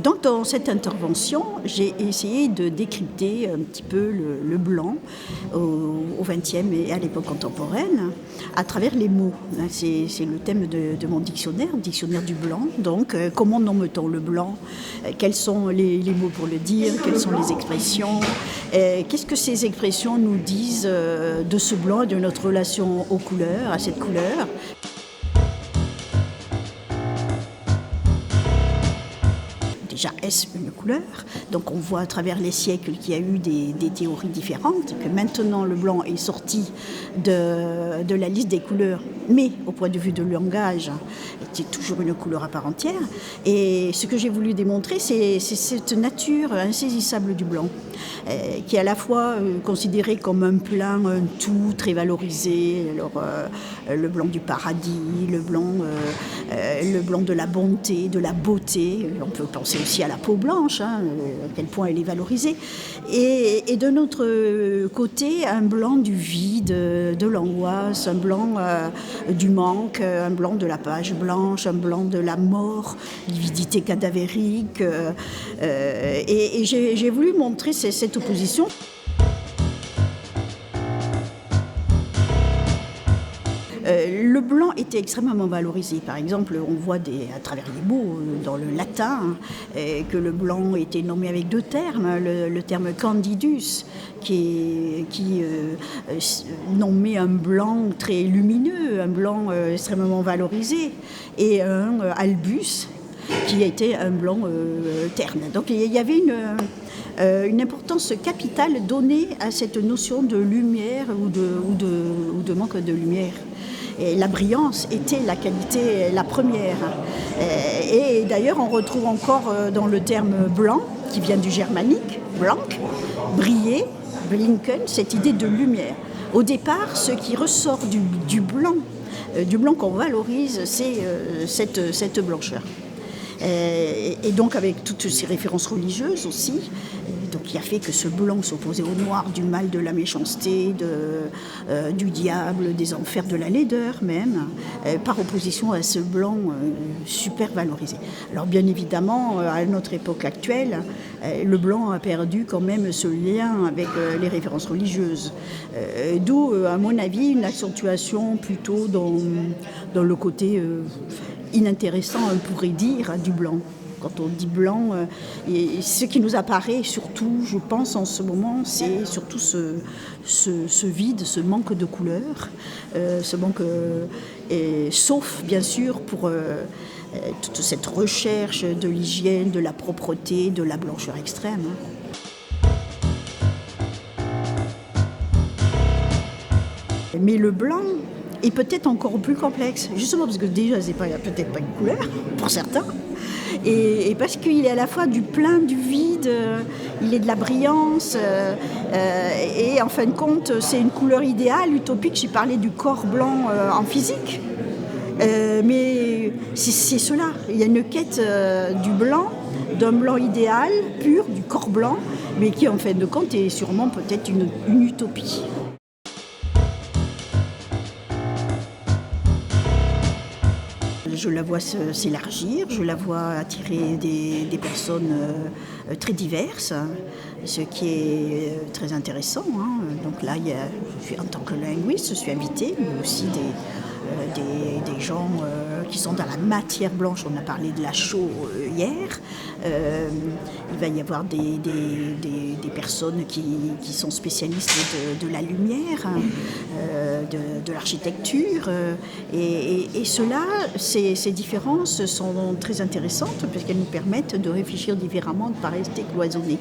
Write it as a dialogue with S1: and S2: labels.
S1: Donc dans cette intervention, j'ai essayé de décrypter un petit peu le blanc au XXe et à l'époque contemporaine à travers les mots. C'est le thème de mon dictionnaire du blanc. Donc comment nomme-t-on le blanc? Quels sont les mots pour le dire? Quelles sont les expressions? Qu'est-ce que ces expressions nous disent de ce blanc et de notre relation aux couleurs, à cette couleur? Déjà, est-ce une couleur? Donc on voit à travers les siècles qu'il y a eu des théories différentes, que maintenant le blanc est sorti de la liste des couleurs, mais au point de vue de langage, c'est toujours une couleur à part entière. Et ce que j'ai voulu démontrer, c'est cette nature insaisissable du blanc, qui est à la fois considéré comme un plein, un tout très valorisé. Alors, le blanc du paradis, le blanc de la bonté, de la beauté. On peut penser aussi à la peau blanche, à quel point elle est valorisée. Et de notre côté, un blanc du vide, de l'angoisse, un blanc du manque, un blanc de la page blanche, un blanc de la mort, lividité cadavérique. Et j'ai voulu montrer cette opposition. Le blanc était extrêmement valorisé. Par exemple, on voit à travers les mots dans le latin que le blanc était nommé avec deux termes. Le terme candidus, qui nommait un blanc très lumineux, un blanc extrêmement valorisé, et un albus, qui était un blanc terne. Donc il y avait une importance capitale donnée à cette notion de lumière ou de manque de lumière. Et la brillance était la qualité la première. Et d'ailleurs, on retrouve encore dans le terme blanc, qui vient du germanique, blank, briller, blinken, cette idée de lumière. Au départ, ce qui ressort du blanc qu'on valorise, c'est cette blancheur. Et donc avec toutes ces références religieuses aussi, donc qui a fait que ce blanc s'opposait au noir, du mal, de la méchanceté, du diable, des enfers, de la laideur même, par opposition à ce blanc super valorisé. Alors bien évidemment, à notre époque actuelle, le blanc a perdu quand même ce lien avec les références religieuses, d'où à mon avis une accentuation plutôt dans le côté inintéressant, on pourrait dire, du blanc. Quand on dit blanc, et ce qui nous apparaît surtout, je pense en ce moment, c'est surtout ce vide, ce manque de couleur, ce manque, sauf bien sûr pour toute cette recherche de l'hygiène, de la propreté, de la blancheur extrême. Mais le blanc est peut-être encore plus complexe, justement parce que déjà c'est peut-être pas une couleur pour certains, et parce qu'il est à la fois du plein, du vide, il est de la brillance, et en fin de compte c'est une couleur idéale, utopique. J'ai parlé du corps blanc en physique, mais c'est cela, il y a une quête du blanc, d'un blanc idéal, pur, du corps blanc, mais qui en fin de compte est sûrement peut-être une utopie. Je la vois s'élargir, je la vois attirer des personnes très diverses, ce qui est très intéressant. Donc là, en tant que linguiste, je suis invitée, mais aussi des gens qui sont dans la matière blanche. On a parlé de la chaux hier. Il va y avoir des personnes qui sont spécialistes de la lumière, de l'architecture. Et cela, ces différences sont très intéressantes parce qu'elles nous permettent de réfléchir différemment, de ne pas rester cloisonnés.